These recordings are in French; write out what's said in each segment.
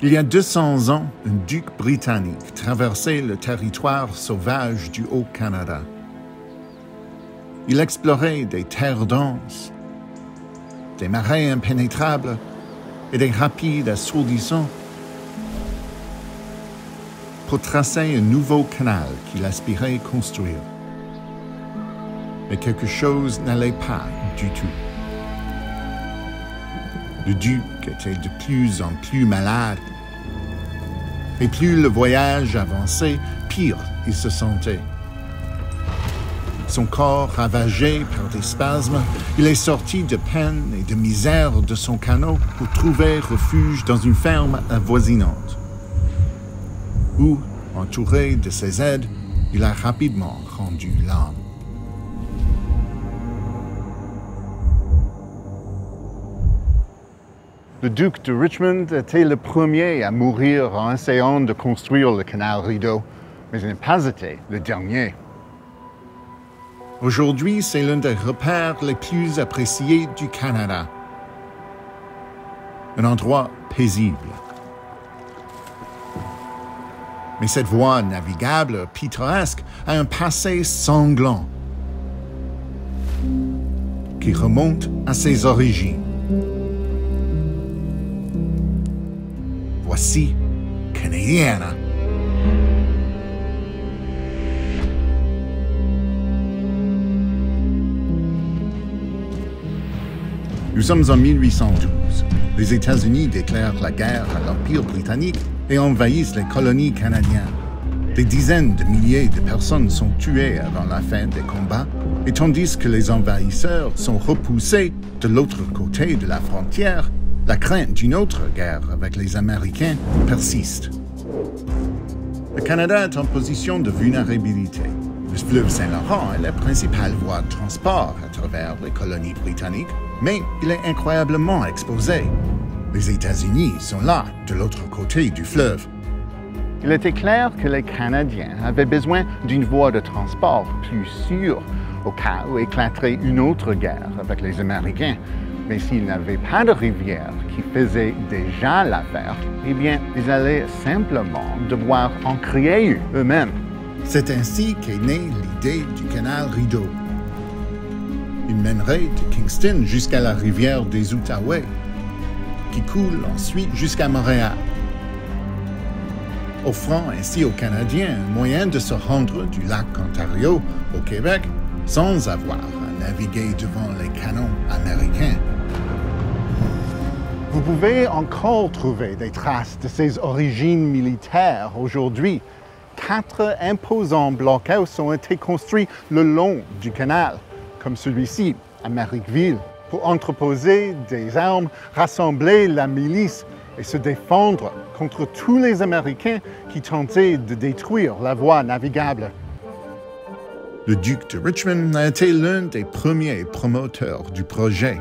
Il y a 200 ans, un duc britannique traversait le territoire sauvage du Haut-Canada. Il explorait des terres denses, des marais impénétrables et des rapides assourdissants pour tracer un nouveau canal qu'il aspirait construire. Mais quelque chose n'allait pas du tout. Le duc était de plus en plus malade. Et plus le voyage avançait, pire il se sentait. Son corps ravagé par des spasmes, il est sorti de peine et de misère de son canot pour trouver refuge dans une ferme avoisinante, où, entouré de ses aides, il a rapidement rendu l'âme. Le duc de Richmond était le premier à mourir en essayant de construire le canal Rideau, mais il n'a pas été le dernier. Aujourd'hui, c'est l'un des repères les plus appréciés du Canada. Un endroit paisible. Mais cette voie navigable pittoresque a un passé sanglant qui remonte à ses origines. Voici Canadiana. Nous sommes en 1812. Les États-Unis déclarent la guerre à l'Empire britannique et envahissent les colonies canadiennes. Des dizaines de milliers de personnes sont tuées avant la fin des combats, et tandis que les envahisseurs sont repoussés de l'autre côté de la frontière, la crainte d'une autre guerre avec les Américains persiste. Le Canada est en position de vulnérabilité. Le fleuve Saint-Laurent est la principale voie de transport à travers les colonies britanniques, mais il est incroyablement exposé. Les États-Unis sont là, de l'autre côté du fleuve. Il était clair que les Canadiens avaient besoin d'une voie de transport plus sûre au cas où éclaterait une autre guerre avec les Américains. Mais s'ils n'avaient pas de rivière qui faisait déjà l'affaire, eh bien, ils allaient simplement devoir en créer une eux-mêmes. C'est ainsi qu'est née l'idée du canal Rideau. Il mènerait de Kingston jusqu'à la rivière des Outaouais, qui coule ensuite jusqu'à Montréal, offrant ainsi aux Canadiens un moyen de se rendre du lac Ontario au Québec sans avoir à naviguer devant les canons américains. Vous pouvez encore trouver des traces de ses origines militaires aujourd'hui. 4 imposants blockhouses ont été construits le long du canal, comme celui-ci à Merrickville, pour entreposer des armes, rassembler la milice et se défendre contre tous les Américains qui tentaient de détruire la voie navigable. Le duc de Richmond a été l'un des premiers promoteurs du projet.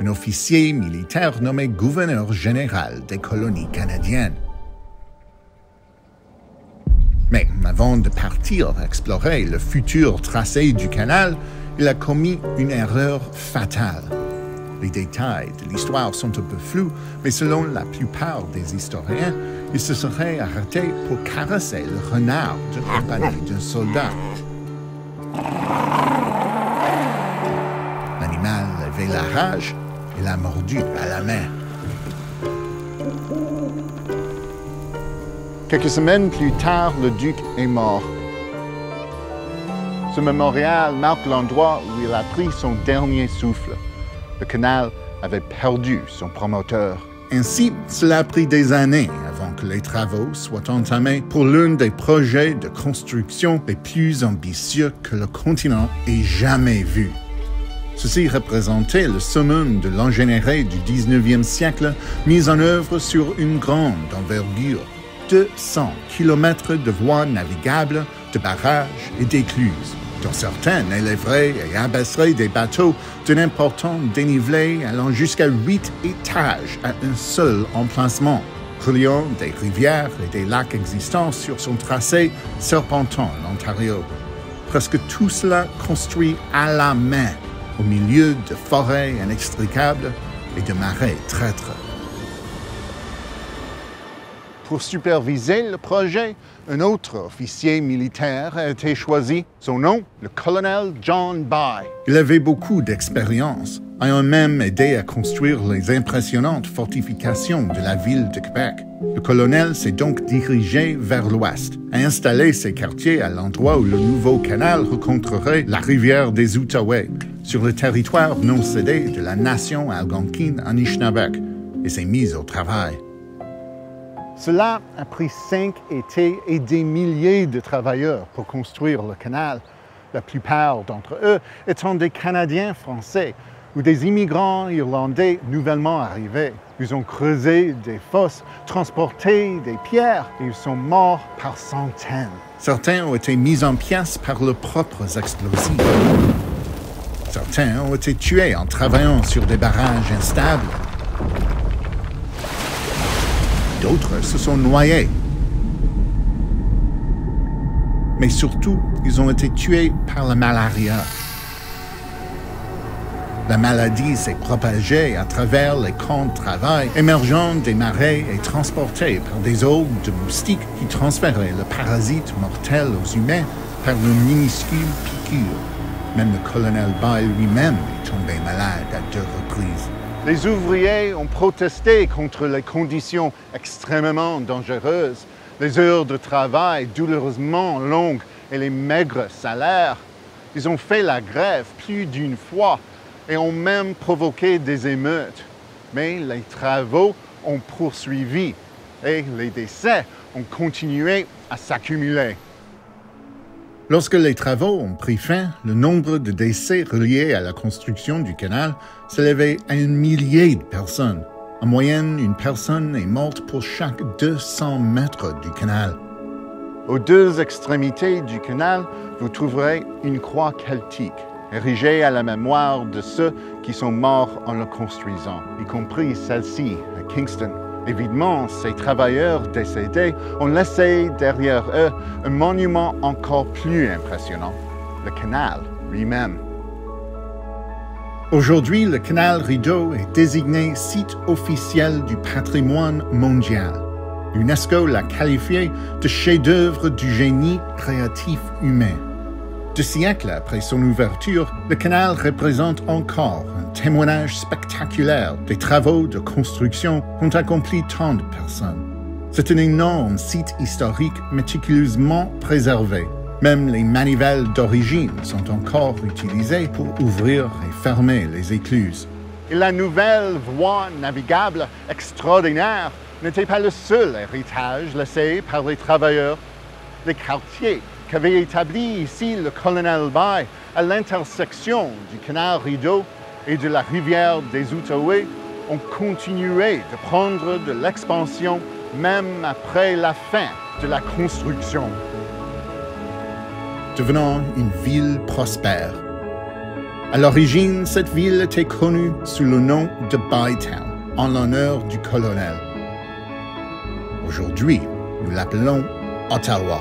Un officier militaire nommé gouverneur général des colonies canadiennes. Mais avant de partir explorer le futur tracé du canal, il a commis une erreur fatale. Les détails de l'histoire sont un peu flous, mais selon la plupart des historiens, il se serait arrêté pour caresser le renard de compagnie d'un soldat. L'animal avait la rage et l'a mordu à la main. Quelques semaines plus tard, le duc est mort. Ce mémorial marque l'endroit où il a pris son dernier souffle. Le canal avait perdu son promoteur. Ainsi, cela a pris des années avant que les travaux soient entamés pour l'un des projets de construction les plus ambitieux que le continent ait jamais vu. Ceci représentait le summum de l'ingénierie du 19e siècle mis en œuvre sur une grande envergure. 200 km de voies navigables, de barrages et d'écluses, dont certaines élèveraient et abaisseraient des bateaux d'un important dénivelé allant jusqu'à 8 étages à un seul emplacement, reliant des rivières et des lacs existants sur son tracé serpentant l'Ontario. Presque tout cela construit à la main, au milieu de forêts inextricables et de marais traîtres. Pour superviser le projet, un autre officier militaire a été choisi. Son nom, le colonel John By. Il avait beaucoup d'expérience, ayant même aidé à construire les impressionnantes fortifications de la ville de Québec. Le colonel s'est donc dirigé vers l'ouest, a installé ses quartiers à l'endroit où le nouveau canal rencontrerait la rivière des Outaouais, sur le territoire non cédé de la nation algonquine Anishinaabe, et s'est mis au travail. Cela a pris 5 étés et des milliers de travailleurs pour construire le canal, la plupart d'entre eux étant des Canadiens français ou des immigrants irlandais nouvellement arrivés. Ils ont creusé des fosses, transporté des pierres et ils sont morts par centaines. Certains ont été mis en pièces par leurs propres explosifs. Certains ont été tués en travaillant sur des barrages instables. D'autres se sont noyés. Mais surtout, ils ont été tués par la malaria. La maladie s'est propagée à travers les camps de travail, émergeant des marais et transportée par des hordes de moustiques qui transféraient le parasite mortel aux humains par de minuscules piqûres. Même le colonel By lui-même est tombé malade à 2 reprises. Les ouvriers ont protesté contre les conditions extrêmement dangereuses, les heures de travail douloureusement longues et les maigres salaires. Ils ont fait la grève plus d'une fois et ont même provoqué des émeutes. Mais les travaux ont poursuivi et les décès ont continué à s'accumuler. Lorsque les travaux ont pris fin, le nombre de décès reliés à la construction du canal s'élevait à 1 millier de personnes. En moyenne, une personne est morte pour chaque 200 mètres du canal. Aux 2 extrémités du canal, vous trouverez une croix celtique, érigée à la mémoire de ceux qui sont morts en le construisant, y compris celle-ci à Kingston. Évidemment, ces travailleurs décédés ont laissé derrière eux un monument encore plus impressionnant, le canal lui-même. Aujourd'hui, le canal Rideau est désigné site officiel du patrimoine mondial. L'UNESCO l'a qualifié de chef-d'œuvre du génie créatif humain. 2 siècles après son ouverture, le canal représente encore un témoignage spectaculaire des travaux de construction qu'ont accompli tant de personnes. C'est un énorme site historique méticuleusement préservé. Même les manivelles d'origine sont encore utilisées pour ouvrir et fermer les écluses. Et la nouvelle voie navigable extraordinaire n'était pas le seul héritage laissé par les travailleurs. Les quartiers qu'avait établi ici le colonel By à l'intersection du canal Rideau et de la rivière des Outaouais ont continué de prendre de l'expansion même après la fin de la construction. Devenant une ville prospère. À l'origine, cette ville était connue sous le nom de Bytown, en l'honneur du colonel. Aujourd'hui, nous l'appelons Ottawa.